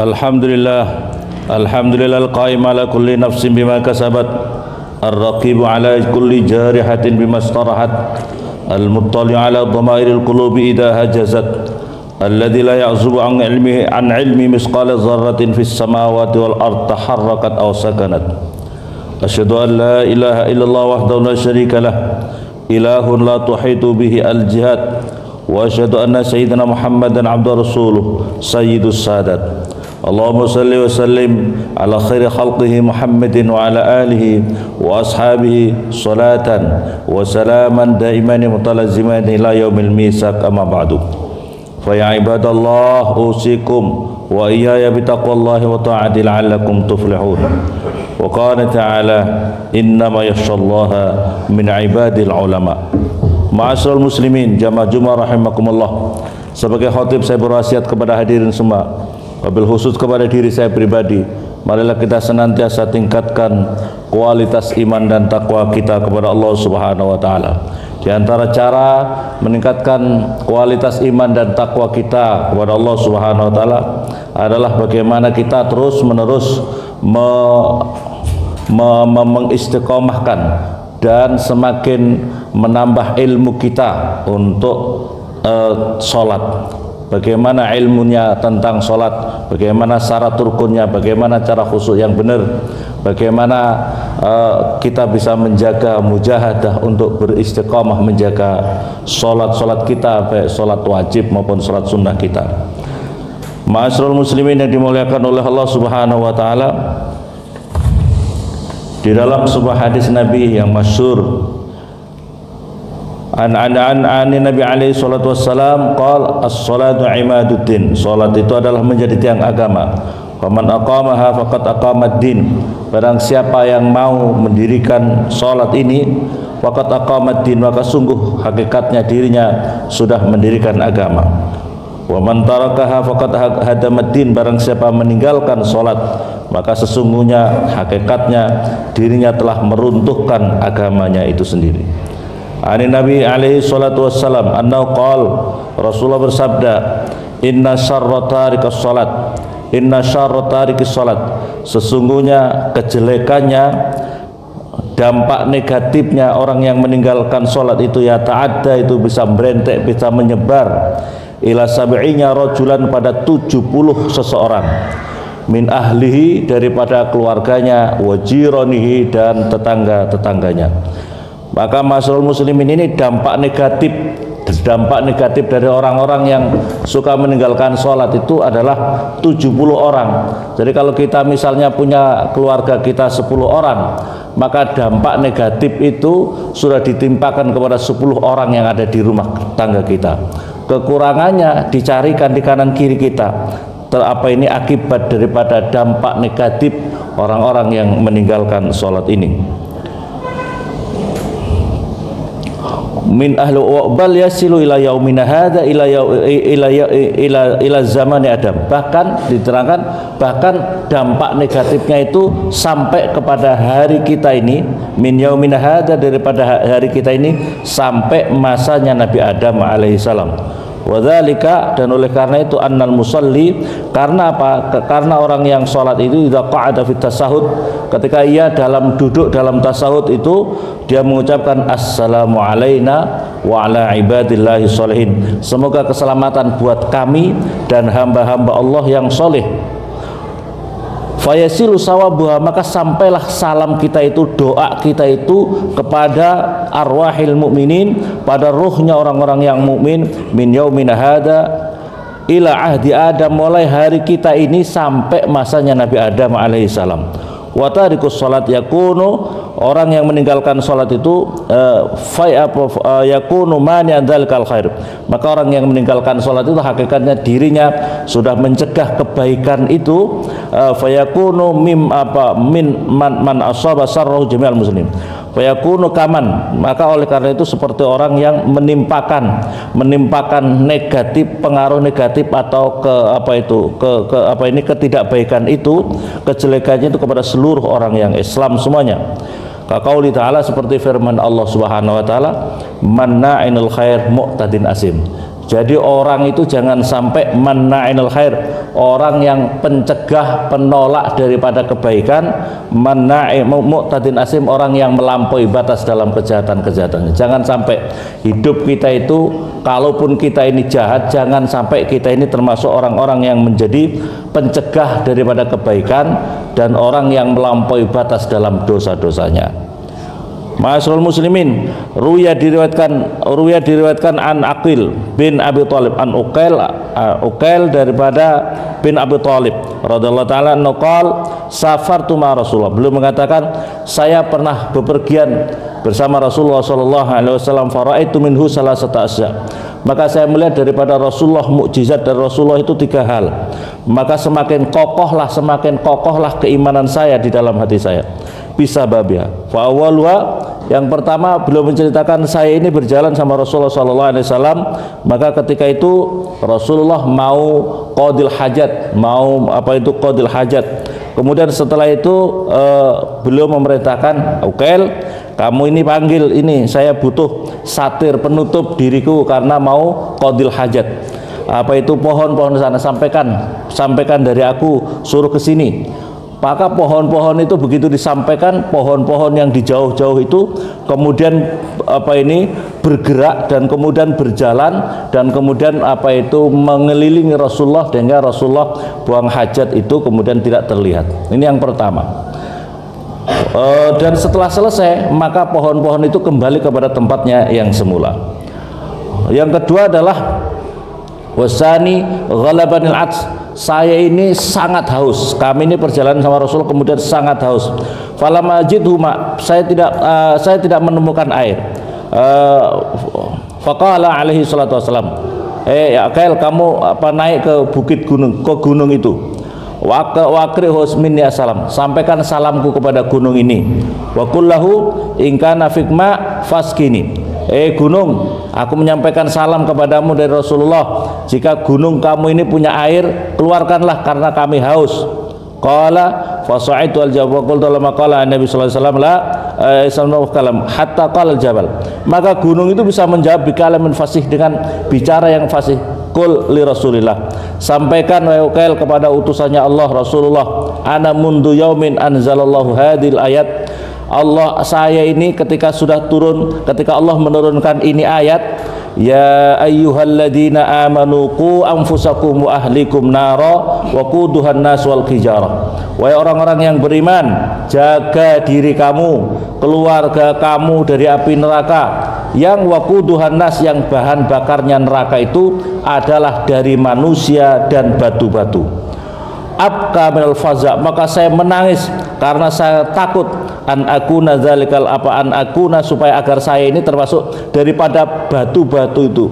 Alhamdulillah, alhamdulillah al-qaim ala kulli nafsin bima kasabat, ar-raqib ala kulli jarihatin bima istarahat, al-muttali ala dhamairil qulubi idha hajazat, alladhi la ya'zubu an ilmi misqala dharratin fis samawati wal ard taharrakat aw sakanat. Asyhadu an la ilaha illallah wahdahu la syarika lah, ilahun la tuhitu bihi al-jihad, wa asyhadu anna sayyidina Muhammadan abduhu rasuluh sayyidus sadat. Allahumma salli wa sallim ala khairi khalqihi Muhammadin wa ala alihi wa ashabihi salatan wa salaman daimani mutalaziman ila yaumil misaq, amma ba'du. Fa ya ibadallah usikum wa iyaya bitaqwallahi wa ta'ati la'allakum tuflihun. Wa qala ta'ala innama yakhshallaha min ibadil ulama. Ma'asyiral muslimin jamaah Jumat rahimakumullah. Sebagai khatib saya berwasiat kepada hadirin semua, wabil khusus kepada diri saya pribadi, marilah kita senantiasa tingkatkan kualitas iman dan takwa kita kepada Allah Subhanahu wa taala. Di antara cara meningkatkan kualitas iman dan takwa kita kepada Allah Subhanahu wa taala adalah bagaimana kita terus-menerus mengistiqomahkan dan semakin menambah ilmu kita untuk sholat. Bagaimana ilmunya tentang sholat, bagaimana syarat rukunnya, bagaimana cara khusyuk yang benar, bagaimana kita bisa menjaga mujahadah untuk beristiqamah menjaga sholat kita, baik sholat wajib maupun sholat sunnah kita. Ma'asyiral muslimin yang dimuliakan oleh Allah Subhanahu wa taala, di dalam sebuah hadis Nabi yang masyhur, an Nabi alaihi salatu wassalam qala as-salatu imaduddin, salat itu adalah menjadi tiang agama. Faman aqamaha faqad aqamad-din, barang siapa yang mau mendirikan salat ini faqad aqamad-din, maka sungguh hakikatnya dirinya sudah mendirikan agama. Wa man tarakaha faqad hadamad-din, barang siapa meninggalkan salat maka sesungguhnya hakikatnya dirinya telah meruntuhkan agamanya itu sendiri. Ani Nabi alaihi salatu wassalam annahu qala, Rasulullah bersabda, inna syarra tarikas salat, inna syarra tarikis salat, sesungguhnya kejelekannya, dampak negatifnya orang yang meninggalkan salat itu ya ta'adda, itu bisa berentek, bisa menyebar ila sab'inya rajulan, pada 70 seseorang, min ahlihi, daripada keluarganya, wa jiranihi, dan tetangga-tetangganya. Maka ma'asyiral muslimin, ini dampak negatif dari orang-orang yang suka meninggalkan sholat itu adalah 70 orang. Jadi kalau kita misalnya punya keluarga kita 10 orang, maka dampak negatif itu sudah ditimpakan kepada 10 orang yang ada di rumah tangga kita. Kekurangannya dicarikan di kanan kiri kita. Apa ini akibat daripada dampak negatif orang-orang yang meninggalkan sholat ini. Min ahli bal yasilu ila yaumina hadza ila zamani Adam, bahkan diterangkan bahkan dampak negatifnya itu sampai kepada hari kita ini, min yaumina hadza, daripada hari kita ini sampai masanya Nabi Adam alaihissalam. Wadzalika, dan oleh karena itu annal musalli, karena apa? Karena orang yang sholat itu idza qa'ada fit tasahud, ketika ia duduk dalam tasahud itu dia mengucapkan assalamu alaina wa ala ibadillahi sholihin, semoga keselamatan buat kami dan hamba-hamba Allah yang soleh. Fayasilu sawabuha, maka sampailah salam kita itu, doa kita itu kepada arwahil mukminin, pada ruhnya orang-orang yang mukmin, min yaumina hadza ila ahdi Adam, mulai hari kita ini sampai masanya Nabi Adam alaihissalam. Wa tarikus salat yakunu, orang yang meninggalkan salat itu yakunu mani'an dzalikal khair, maka orang yang meninggalkan salat itu hakikatnya dirinya sudah mencegah kebaikan itu. Fayakunu min man asaba sarrahu jami'al muslim, fayakunu kaman, maka oleh karena itu seperti orang yang menimpakan negatif, pengaruh negatif atau ketidakbaikan itu, kejelekannya itu kepada seluruh orang yang Islam semuanya. Kaqauli ta'ala, seperti firman Allah Subhanahu wa taala, manna'inul khair mu'tadin asim, Jadi orang itu jangan sampai manna'inul khair, orang yang pencegah, penolak daripada kebaikan, mu'tadin asim, orang yang melampaui batas dalam kejahatan-kejahatannya. Jangan sampai hidup kita itu, kalaupun kita ini jahat, jangan sampai kita ini termasuk orang-orang yang menjadi pencegah daripada kebaikan dan orang yang melampaui batas dalam dosa-dosanya. Ma'asyiral muslimin, ruya diriwayatkan an Aqil bin Abi Thalib, an Uqail daripada bin Abi Thalib radhiyallahu taala naqal safartu ma Rasulullah, beliau mengatakan saya pernah bepergian bersama Rasulullah sallallahu alaihi wasallam, faraitu minhu salasata asya, maka saya melihat daripada Rasulullah, mukjizat dari Rasulullah itu 3 hal, maka semakin kokohlah keimanan saya di dalam hati saya. Bisa babia. Fa awwaluha, yang pertama beliau menceritakan saya ini berjalan sama Rasulullah sallallahu alaihi wasallam, maka ketika itu Rasulullah mau qadil hajat, qadil hajat. Kemudian setelah itu beliau memerintahkan, Uqail, kamu ini panggil ini, saya butuh satir penutup diriku karena mau qadil hajat. Pohon-pohon sana, sampaikan dari aku, suruh ke sini. Maka pohon-pohon itu begitu disampaikan, pohon-pohon yang di jauh-jauh itu kemudian bergerak dan kemudian berjalan dan kemudian mengelilingi Rasulullah, sehingga Rasulullah buang hajat itu kemudian tidak terlihat. Ini yang pertama. Dan setelah selesai, maka pohon-pohon itu kembali kepada tempatnya yang semula. Yang kedua adalah wasani ghalabanil ats, saya ini sangat haus. Kami ini perjalanan sama Rasul kemudian sangat haus. Falam ajidhuma, saya tidak menemukan air. Faqala alaihi salatu wassalam, ya Uqail, kamu naik ke bukit gunung, ke gunung itu. Waqri husminni assalam, sampaikan salamku kepada gunung ini. Wa kullahu in kana fikma faskini, gunung, aku menyampaikan salam kepadamu dari Rasulullah, jika gunung kamu ini punya air, keluarkanlah karena kami haus. Qala fasaitu al-jabal, qultu lama qala Nabi sallallahu alaihi wasallam la isanu kalam hatta qala al-jabal, maka gunung itu bisa menjawab bikalamin fasih, dengan bicara yang fasih. Qul li Rasulillah, sampaikan wahai Uqail kepada utusannya Allah Rasulullah, ana mundu yaumin anzalallahu hadil ayat, saya ini ketika Allah menurunkan ini ayat, ya ayyuhalladzina amanu qu anfusakum wa ahlikum nara wa quduhan nas wal hijarah, wahai orang-orang yang beriman, jaga diri kamu, keluarga kamu dari api neraka, yang waquduhan nas, yang bahan bakarnya neraka itu adalah dari manusia dan batu-batu. Abka minal faza, maka saya menangis karena saya takut an akuna zalikal supaya agar saya ini termasuk daripada batu-batu itu.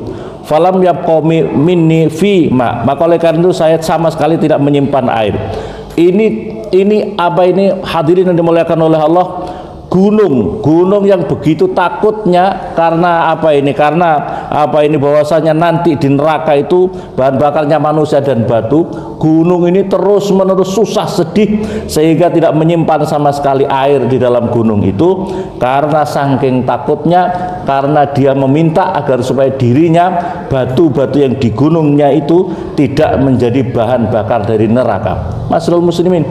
Falam yabqami minni fi ma, maka oleh karena itu saya sama sekali tidak menyimpan air. Ini hadirin yang dimuliakan oleh Allah, gunung yang begitu takutnya karena bahwasanya nanti di neraka itu bahan bakarnya manusia dan batu. Gunung ini terus menerus susah, sedih, sehingga tidak menyimpan sama sekali air di dalam gunung itu karena saking takutnya, karena dia meminta agar supaya dirinya, batu-batu yang di gunungnya itu tidak menjadi bahan bakar dari neraka. Masrul muslimin,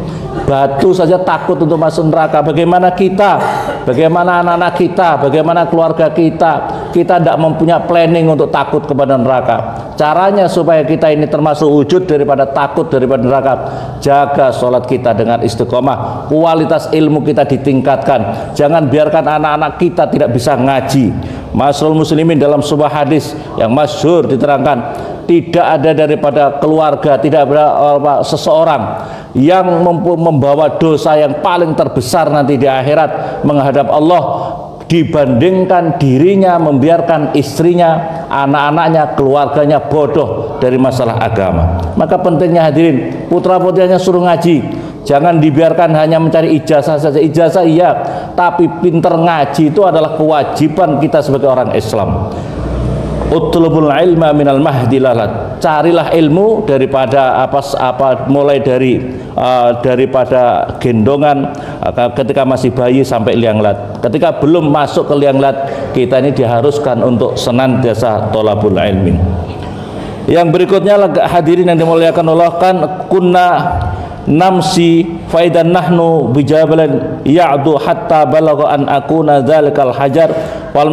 batu saja takut untuk masuk neraka, bagaimana kita, bagaimana anak-anak kita, bagaimana keluarga kita tidak mempunyai planning untuk takut kepada neraka. Caranya supaya kita ini termasuk wujud daripada takut daripada neraka, jaga sholat kita dengan istiqomah, kualitas ilmu kita ditingkatkan, jangan biarkan anak-anak kita tidak bisa ngaji. Masrul muslimin, dalam sebuah hadis yang masyhur diterangkan, tidak ada daripada keluarga, tidak ada seseorang yang membawa dosa yang paling terbesar nanti di akhirat menghadap Allah dibandingkan dirinya membiarkan istrinya, anak-anaknya, keluarganya bodoh dari masalah agama. Maka pentingnya hadirin, putra-putrinya suruh ngaji, jangan dibiarkan hanya mencari ijazah saja. Ijazah iya, tapi pinter ngaji itu adalah kewajiban kita sebagai orang Islam. Utlubul ilma minal mahdi lalat, carilah ilmu daripada mulai daripada gendongan, ketika masih bayi sampai liang lat. Ketika belum masuk ke liang lat, kita ini diharuskan untuk senantiasa tolabul ilmin. Yang berikutnya hadirin yang dimuliakan Allah, kan kunna namsi faidan nahnu bijabalin ya'du hatta balagha an akuna dzalikal hajar wal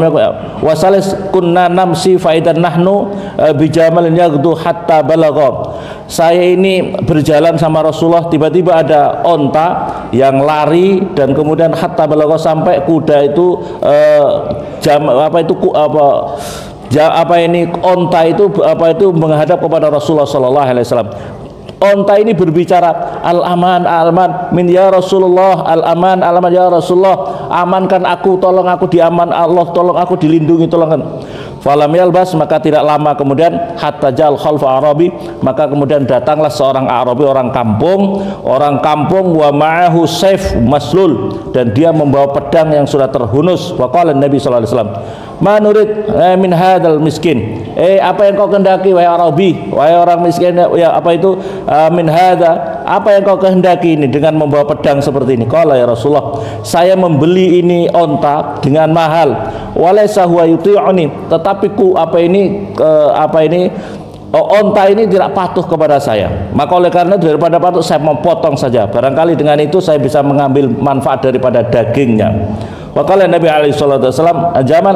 wasalis kunna namsi faidan nahnu bijabalin ya'du hatta balagha. Saya ini berjalan sama Rasulullah, tiba-tiba ada onta yang lari dan kemudian hatta balagha, sampai kuda itu onta itu menghadap kepada Rasulullah sallallahu alaihi wasallam. Onta ini berbicara, al-aman, al-aman min ya Rasulullah, al-aman, al-aman ya Rasulullah, amankan aku, tolong aku diaman Allah, tolong aku dilindungi, tolongkan. Falam yalbas, maka tidak lama kemudian hatta jal khalfa Arabi, maka kemudian datanglah seorang Arabi, orang kampung wa ma'ahu saif maslul, dan dia membawa pedang yang sudah terhunus. Wa qala Nabi sallallahu alaihi wasallam, ma nurid min hadzal miskin, apa yang kau kehendaki wahai Arabi, wahai orang miskin, ya apa itu min hadza, apa yang kau kehendaki ini dengan membawa pedang seperti ini? Qala ya Rasulullah, saya membeli ini onta dengan mahal, walaysa huwa yuti'uni, tetapi onta ini tidak patuh kepada saya, maka oleh karena daripada patuh saya memotong saja, barangkali dengan itu saya bisa mengambil manfaat daripada dagingnya. Wakala Nabi alaihi salatu wasallam, Jamal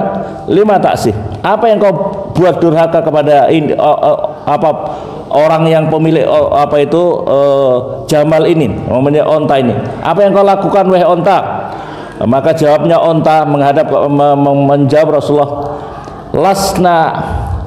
lima taksih, apa yang kau buat durhaka kepada orang yang pemilik Jamal ini, memiliki onta ini, apa yang kau lakukan wahai onta? Maka jawabnya onta menjawab Rasulullah, lasna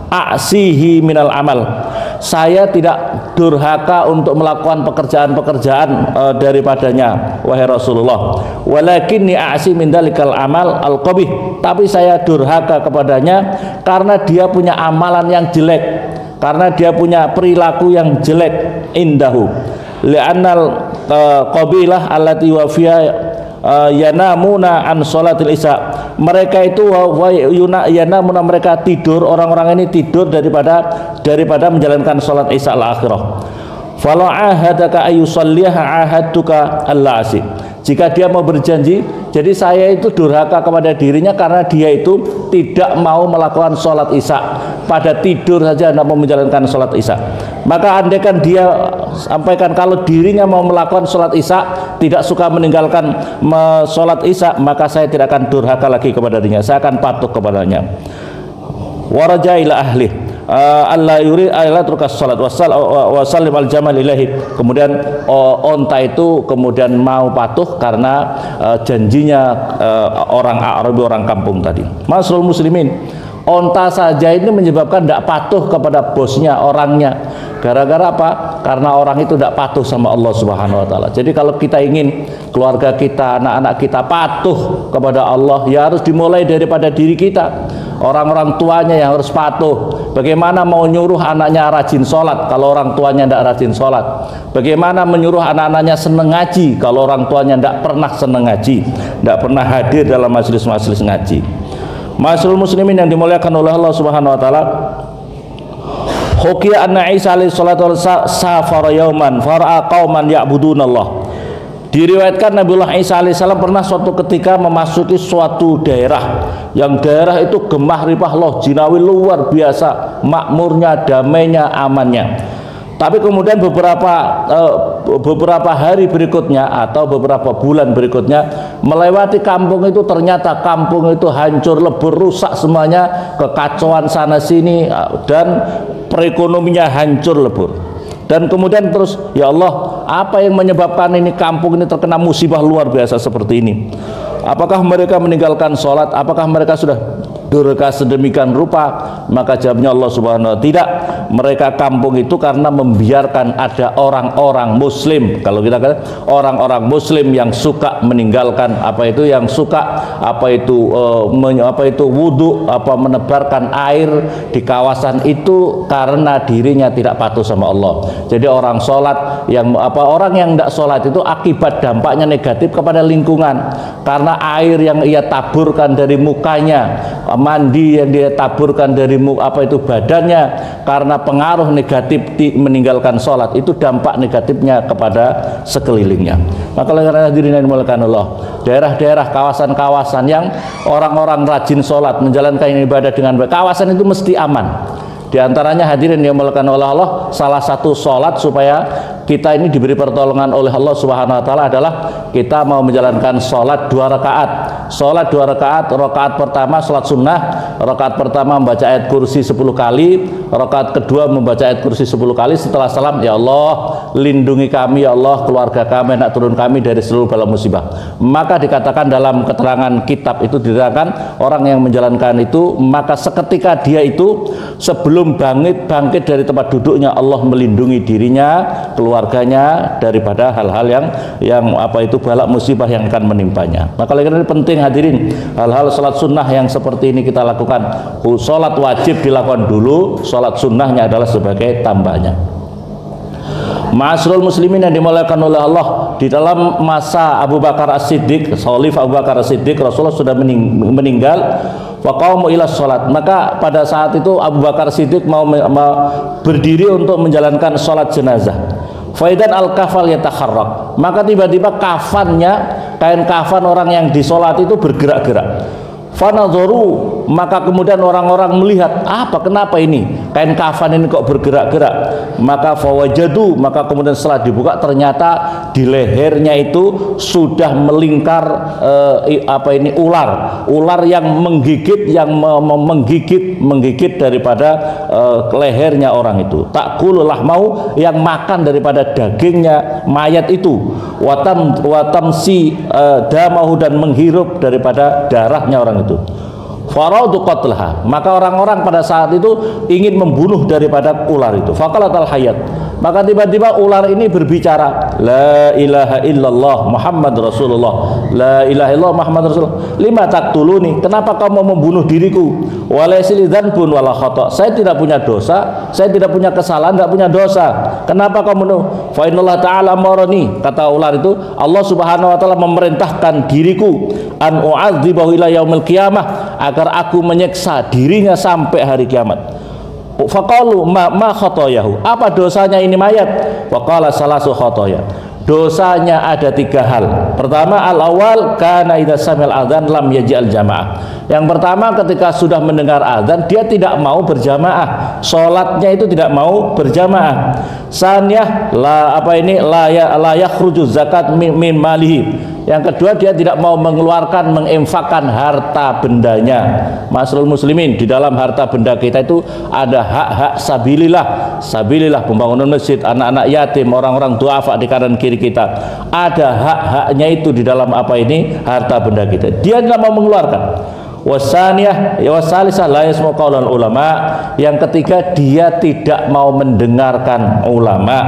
a'sihi minal amal, saya tidak durhaka untuk melakukan pekerjaan-pekerjaan daripadanya wahai Rasulullah, walakinni a'si min dalikal amal al-qabih, tapi saya durhaka kepadanya karena dia punya amalan yang jelek, karena dia punya perilaku yang jelek, indahu li'annal qabilah allati wa fiha yanamuna an sholatil isya, mereka itu yanamuna, mereka tidur, orang-orang ini tidur daripada menjalankan sholat isya al-akhirah. Fala ahadaka ayusalliha ahadtuka al-la'asi, jika dia mau berjanji, jadi saya itu durhaka kepada dirinya karena dia itu tidak mau melakukan sholat isya, pada tidur saja tidak mau menjalankan sholat isya. Maka andaikan dia sampaikan kalau dirinya mau melakukan sholat isya, tidak suka meninggalkan sholat isya, maka saya tidak akan durhaka lagi kepada dirinya, saya akan patuh kepadanya. Waraja ila ahli Allah yuri ayat rukas salat wasallim al jamal ilahi, kemudian onta itu kemudian mau patuh karena janjinya orang Arabi, orang kampung tadi. Masrul muslimin, onta saja ini menyebabkan tidak patuh kepada bosnya, orangnya. Gara-gara apa? Karena orang itu tidak patuh sama Allah Subhanahu wa taala. Jadi kalau kita ingin keluarga kita, anak-anak kita patuh kepada Allah, ya harus dimulai daripada diri kita. Orang-orang tuanya yang harus patuh. Bagaimana mau nyuruh anaknya rajin sholat kalau orang tuanya tidak rajin sholat? Bagaimana menyuruh anak-anaknya seneng ngaji kalau orang tuanya tidak pernah seneng ngaji, tidak pernah hadir dalam majelis-majelis ngaji? Masyarul muslimin yang dimuliakan oleh Allah Subhanahu wa taala, Hukiya anna Isa alaihi salatu wasallam safara yauman fara'a qauman ya'budunallah. Diriwayatkan Nabiullah Isa alaihissalam pernah suatu ketika memasuki suatu daerah, yang daerah itu gemah ripah loh, jinawi luar biasa, makmurnya, damainya, amannya. Tapi kemudian beberapa hari berikutnya atau beberapa bulan berikutnya melewati kampung itu, ternyata kampung itu hancur lebur, rusak semuanya, kekacauan sana sini, dan perekonominya hancur lebur. Dan kemudian terus, ya Allah, apa yang menyebabkan ini kampung ini terkena musibah luar biasa seperti ini? Apakah mereka meninggalkan sholat? Apakah mereka sudah durhaka sedemikian rupa? Maka jawabnya Allah Subhanahu wa taala, tidak. Mereka kampung itu karena membiarkan ada orang-orang muslim, kalau kita kata orang-orang muslim yang suka meninggalkan yang suka wudu, menebarkan air di kawasan itu karena dirinya tidak patuh sama Allah. Jadi orang sholat orang yang tidak sholat itu akibat dampaknya negatif kepada lingkungan, karena air yang ia taburkan dari mukanya, mandi yang dia taburkan dari badannya, karena pengaruh negatif meninggalkan sholat, itu dampak negatifnya kepada sekelilingnya. Maka karena hadirin yang dimuliakan Allah, daerah-daerah, kawasan-kawasan yang orang-orang rajin sholat, menjalankan ibadah dengan baik, kawasan itu mesti aman. Di antaranya hadirin yang dimuliakan oleh Allah, salah satu sholat supaya kita ini diberi pertolongan oleh Allah Subhanahu wa taala adalah kita mau menjalankan sholat 2 rakaat. Sholat 2 rakaat, rakaat pertama sholat sunnah, rakaat pertama membaca ayat kursi 10 kali, rakaat kedua membaca ayat kursi 10 kali. Setelah salam, ya Allah lindungi kami, ya Allah keluarga kami, anak turun kami dari seluruh bala musibah. Maka dikatakan dalam keterangan kitab itu, diterangkan orang yang menjalankan itu, maka seketika dia itu sebelum bangkit dari tempat duduknya, Allah melindungi dirinya, keluarganya daripada hal-hal yang apa itu bala musibah yang akan menimpanya. Maka oleh karena ini penting hadirin, hal-hal salat sunnah yang seperti ini kita lakukan. Salat wajib dilakukan dulu, salat sunnahnya adalah sebagai tambahnya. Ma'asyiral muslimin yang dimuliakan oleh Allah, di dalam masa Abu Bakar As-Siddiq, Khalifah Abu Bakar As-Siddiq, Rasulullah sudah meninggal. Faqamu ila sholat, maka pada saat itu Abu Bakar Siddiq mau berdiri untuk menjalankan sholat jenazah. Faidan al-kafal yatakharrak, maka tiba-tiba kafannya, kain kafan orang yang disolati itu bergerak-gerak. Fanadharu, maka kemudian orang-orang melihat, kenapa ini kain kafan ini kok bergerak-gerak. Maka fawajadu, maka kemudian setelah dibuka ternyata di lehernya itu sudah melingkar ular yang menggigit, menggigit daripada lehernya orang itu. Ta'kulullah mau, yang makan daripada dagingnya mayat itu. Watamsi damahu, dan menghirup daripada darahnya orang itu. Faradu qatlaha, maka orang-orang pada saat itu ingin membunuh daripada ular itu. Faqalatal hayat, maka tiba-tiba ular ini berbicara, la ilaha illallah Muhammad Rasulullah, la ilaha illallah Muhammad Rasulullah. Lima taqtuluni, kenapa kamu membunuh diriku? Walaisili dzanbun wala khata, saya tidak punya dosa, saya tidak punya kesalahan, tidak punya dosa. Kenapa kamu membunuh? Fa innallaha ta'ala amarani, kata ular itu, Allah Subhanahu wa taala memerintahkan diriku an u'adzibahu ila yaumil qiyamah, agar aku menyiksa dirinya sampai hari kiamat. Faqalu ma khotoyahu, apa dosanya ini mayat? Faqala salasu khotoya, dosanya ada 3 hal. Pertama, al-awal kana idza samil adzan lam yaj'al jamaah. Yang pertama, ketika sudah mendengar azan dia tidak mau berjamaah, sholatnya itu tidak mau berjamaah. Saniyah la yakhruju zakat min malihi. Yang kedua, dia tidak mau mengeluarkan, menginfakkan harta bendanya. Ma'asyiral muslimin, di dalam harta benda kita itu ada hak-hak sabilillah, pembangunan masjid, anak-anak yatim, orang-orang duafa di kanan kiri kita. Ada hak-haknya itu di dalam harta benda kita. Dia tidak mau mengeluarkan. Wasaniyah wasalisah la yasmu qaulal ulama. Yang ketiga, dia tidak mau mendengarkan ulama.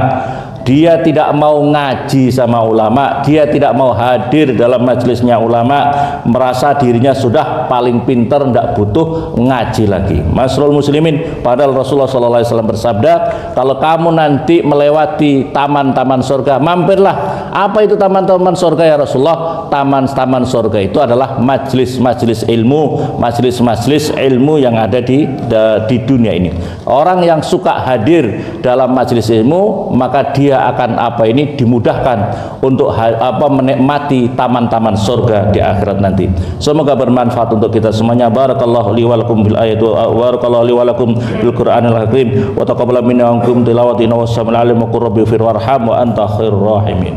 Dia tidak mau ngaji sama ulama, dia tidak mau hadir dalam majelisnya ulama, merasa dirinya sudah paling pintar, tidak butuh ngaji lagi. Ma'asyiral muslimin, padahal Rasulullah SAW bersabda, kalau kamu nanti melewati taman-taman surga, mampirlah. Apa itu taman-taman surga ya Rasulullah? Taman-taman surga itu adalah majelis-majelis ilmu, majelis-majelis ilmu yang ada di dunia ini. Orang yang suka hadir dalam majelis ilmu, maka dia akan dimudahkan untuk menikmati taman-taman surga di akhirat nanti. Semoga bermanfaat untuk kita semuanya. Barakallahu li wa lakum bil ayati wa barakallahu li wa lakum bil Qur'anil hakim wa taqabbal minna wa ankum tilawati wa sallallahu alaihi wa sallam wa anta khairur rahimin.